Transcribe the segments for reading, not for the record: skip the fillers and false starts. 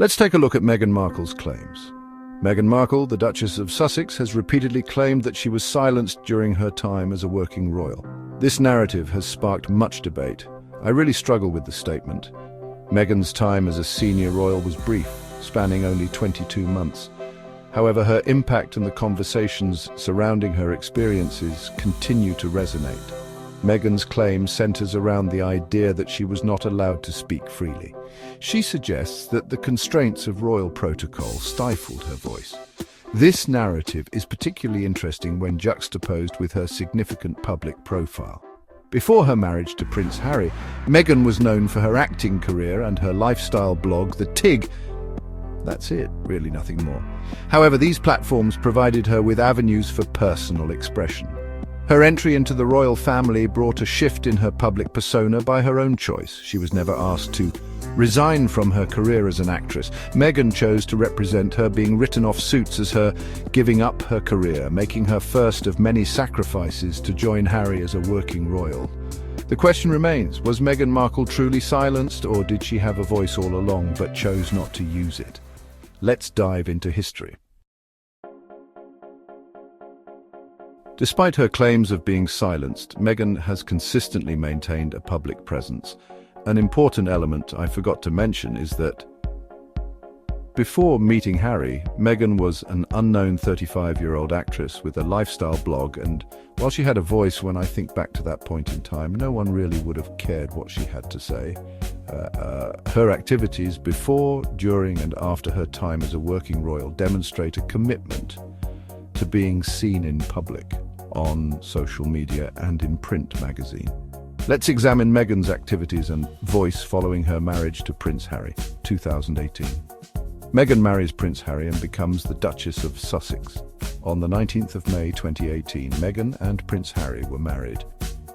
Let's take a look at Meghan Markle's claims. Meghan Markle, the Duchess of Sussex, has repeatedly claimed that she was silenced during her time as a working royal. This narrative has sparked much debate. I really struggle with the statement. Meghan's time as a senior royal was brief, spanning only 22 months. However, her impact and the conversations surrounding her experiences continue to resonate. Meghan's claim centers around the idea that she was not allowed to speak freely. She suggests that the constraints of royal protocol stifled her voice. This narrative is particularly interesting when juxtaposed with her significant public profile. Before her marriage to Prince Harry, Meghan was known for her acting career and her lifestyle blog, The Tig. That's it, really nothing more. However, these platforms provided her with avenues for personal expression. Her entry into the royal family brought a shift in her public persona by her own choice. She was never asked to resign from her career as an actress. Meghan chose to represent her being written off suits as her giving up her career, making her first of many sacrifices to join Harry as a working royal. The question remains, was Meghan Markle truly silenced, or did she have a voice all along but chose not to use it? Let's dive into history. Despite her claims of being silenced, Meghan has consistently maintained a public presence. An important element I forgot to mention is that before meeting Harry, Meghan was an unknown 35-year-old actress with a lifestyle blog, and while she had a voice when I think back to that point in time, no one really would have cared what she had to say. Her activities before, during and after her time as a working royal demonstrate a commitment to being seen in public, on social media and in print magazine. Let's examine Meghan's activities and voice following her marriage to Prince Harry, 2018. Meghan marries Prince Harry and becomes the Duchess of Sussex. On the 19th of May 2018, Meghan and Prince Harry were married.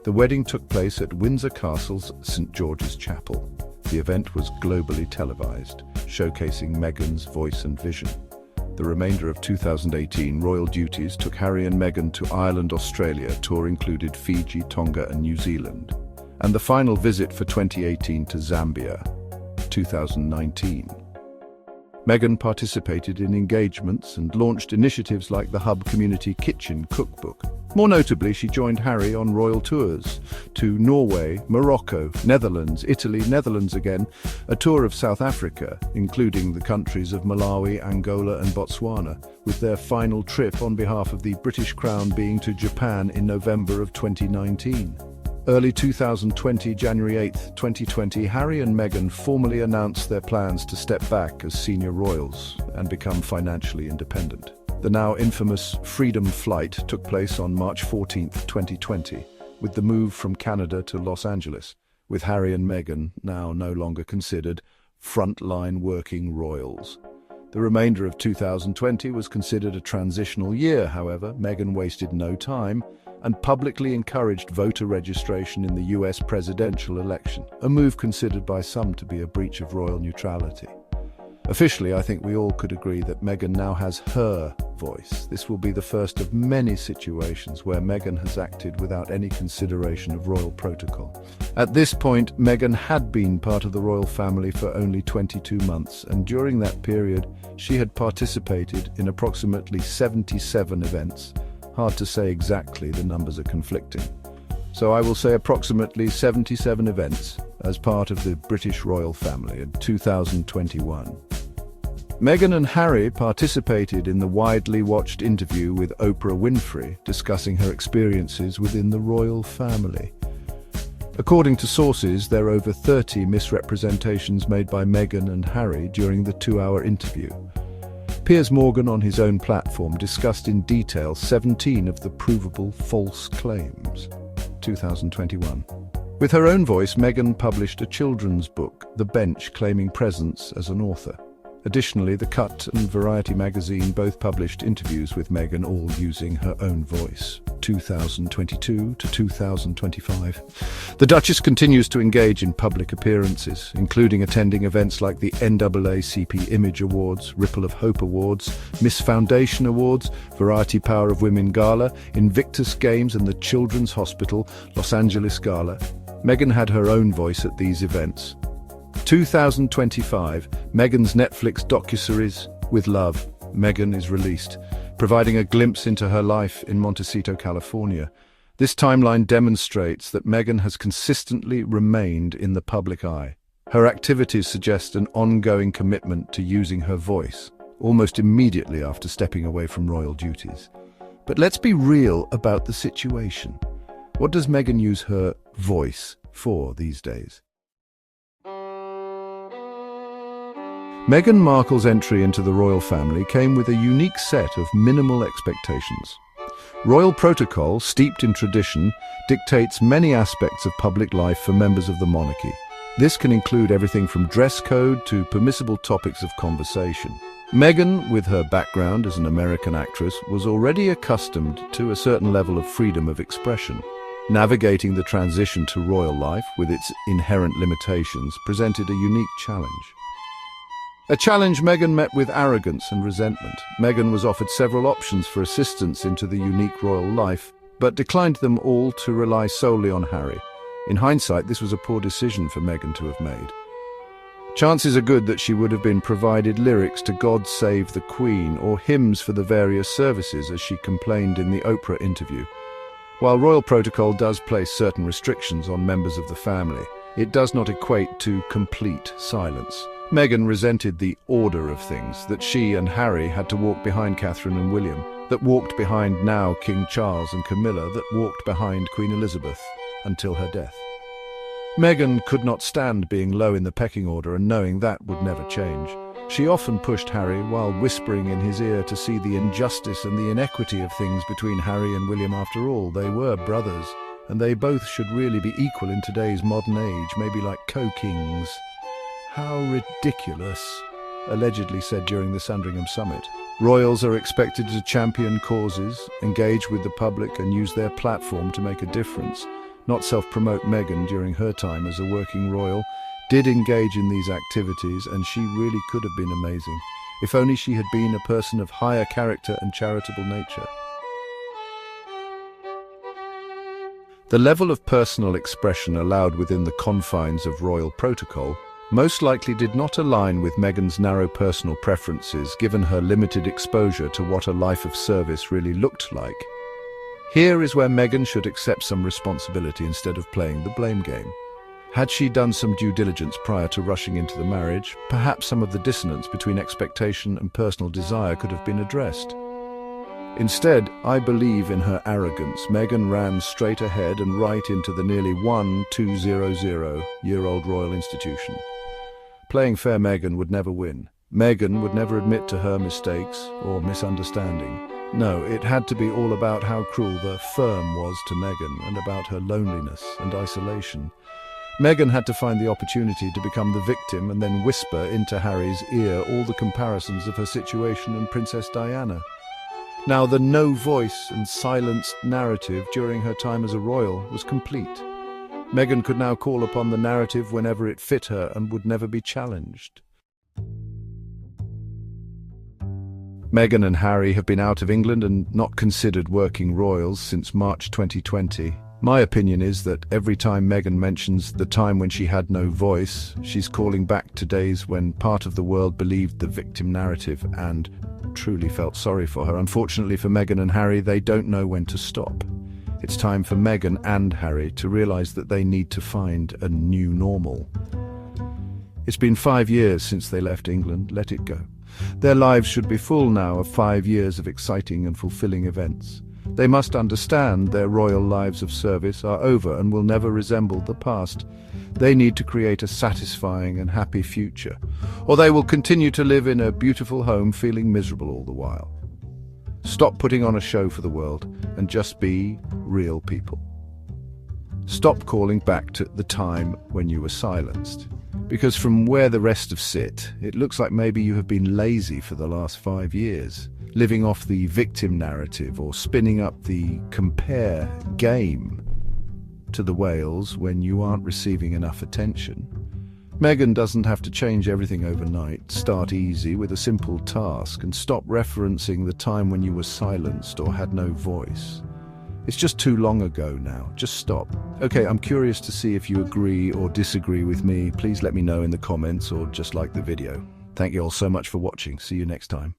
The wedding took place at Windsor Castle's St. George's Chapel. The event was globally televised, showcasing Meghan's voice and vision. The remainder of 2018 royal duties took Harry and Meghan to Ireland, Australia. Tour included Fiji, Tonga and New Zealand. And the final visit for 2018 to Zambia, 2019. Meghan participated in engagements and launched initiatives like the Hub Community Kitchen Cookbook. More notably, she joined Harry on royal tours to Norway, Morocco, Netherlands, Italy, Netherlands again, a tour of South Africa, including the countries of Malawi, Angola and Botswana, with their final trip on behalf of the British Crown being to Japan in November of 2019. Early 2020, January 8, 2020, Harry and Meghan formally announced their plans to step back as senior royals and become financially independent. The now infamous Freedom Flight took place on March 14, 2020, with the move from Canada to Los Angeles, with Harry and Meghan now no longer considered frontline working royals. The remainder of 2020 was considered a transitional year. However, Meghan wasted no time and publicly encouraged voter registration in the US presidential election, a move considered by some to be a breach of royal neutrality. Officially, I think we all could agree that Meghan now has her voice. This will be the first of many situations where Meghan has acted without any consideration of royal protocol. At this point, Meghan had been part of the royal family for only 22 months, and during that period, she had participated in approximately 77 events. Hard to say exactly, the numbers are conflicting. So I will say approximately 77 events as part of the British royal family in 2021. Meghan and Harry participated in the widely watched interview with Oprah Winfrey, discussing her experiences within the royal family. According to sources, there are over 30 misrepresentations made by Meghan and Harry during the 2-hour interview. Piers Morgan on his own platform discussed in detail 17 of the provable false claims. 2021. With her own voice, Meghan published a children's book, The Bench, claiming presence as an author. Additionally, The Cut and Variety magazine both published interviews with Meghan, all using her own voice. 2022 to 2025. The Duchess continues to engage in public appearances, including attending events like the NAACP Image Awards, Ripple of Hope Awards, Miss Foundation Awards, Variety Power of Women Gala, Invictus Games and the Children's Hospital Los Angeles Gala. Meghan had her own voice at these events. 2025, Meghan's Netflix docuseries, With Love, Meghan is released, providing a glimpse into her life in Montecito, California. This timeline demonstrates that Meghan has consistently remained in the public eye. Her activities suggest an ongoing commitment to using her voice, almost immediately after stepping away from royal duties. But let's be real about the situation. What does Meghan use her voice for these days? Meghan Markle's entry into the royal family came with a unique set of minimal expectations. Royal protocol, steeped in tradition, dictates many aspects of public life for members of the monarchy. This can include everything from dress code to permissible topics of conversation. Meghan, with her background as an American actress, was already accustomed to a certain level of freedom of expression. Navigating the transition to royal life, with its inherent limitations, presented a unique challenge. A challenge Meghan met with arrogance and resentment. Meghan was offered several options for assistance into the unique royal life, but declined them all to rely solely on Harry. In hindsight, this was a poor decision for Meghan to have made. Chances are good that she would have been provided lyrics to God Save the Queen or hymns for the various services, as she complained in the Oprah interview. While royal protocol does place certain restrictions on members of the family, it does not equate to complete silence. Meghan resented the order of things, that she and Harry had to walk behind Catherine and William, that walked behind now King Charles and Camilla, that walked behind Queen Elizabeth until her death. Meghan could not stand being low in the pecking order and knowing that would never change. She often pushed Harry while whispering in his ear to see the injustice and the inequity of things between Harry and William. After all, they were brothers, and they both should really be equal in today's modern age, maybe like co-kings. How ridiculous, allegedly said during the Sandringham summit. Royals are expected to champion causes, engage with the public and use their platform to make a difference, not self-promote. Meghan, during her time as a working royal, did engage in these activities, and she really could have been amazing, if only she had been a person of higher character and charitable nature. The level of personal expression allowed within the confines of royal protocol most likely did not align with Meghan's narrow personal preferences, given her limited exposure to what a life of service really looked like. Here is where Meghan should accept some responsibility instead of playing the blame game. Had she done some due diligence prior to rushing into the marriage, perhaps some of the dissonance between expectation and personal desire could have been addressed. Instead, I believe in her arrogance, Meghan ran straight ahead and right into the nearly 1200-year-old royal institution. Playing fair, Meghan would never win. Meghan would never admit to her mistakes or misunderstanding. No, it had to be all about how cruel the firm was to Meghan and about her loneliness and isolation. Meghan had to find the opportunity to become the victim and then whisper into Harry's ear all the comparisons of her situation and Princess Diana. Now, the no-voice and silenced narrative during her time as a royal was complete. Meghan could now call upon the narrative whenever it fit her and would never be challenged. Meghan and Harry have been out of England and not considered working royals since March 2020. My opinion is that every time Meghan mentions the time when she had no voice, she's calling back to days when part of the world believed the victim narrative and truly felt sorry for her. Unfortunately for Meghan and Harry, they don't know when to stop. It's time for Meghan and Harry to realize that they need to find a new normal. It's been 5 years since they left England. Let it go. Their lives should be full now of 5 years of exciting and fulfilling events. They must understand their royal lives of service are over and will never resemble the past. They need to create a satisfying and happy future, or they will continue to live in a beautiful home feeling miserable all the while. Stop putting on a show for the world and just be real people. Stop calling back to the time when you were silenced. Because from where the rest have sit, it looks like maybe you have been lazy for the last 5 years, living off the victim narrative or spinning up the compare game to the whales when you aren't receiving enough attention. Meghan doesn't have to change everything overnight. Start easy with a simple task and stop referencing the time when you were silenced or had no voice. It's just too long ago now. Just stop. Okay, I'm curious to see if you agree or disagree with me. Please let me know in the comments or just like the video. Thank you all so much for watching. See you next time.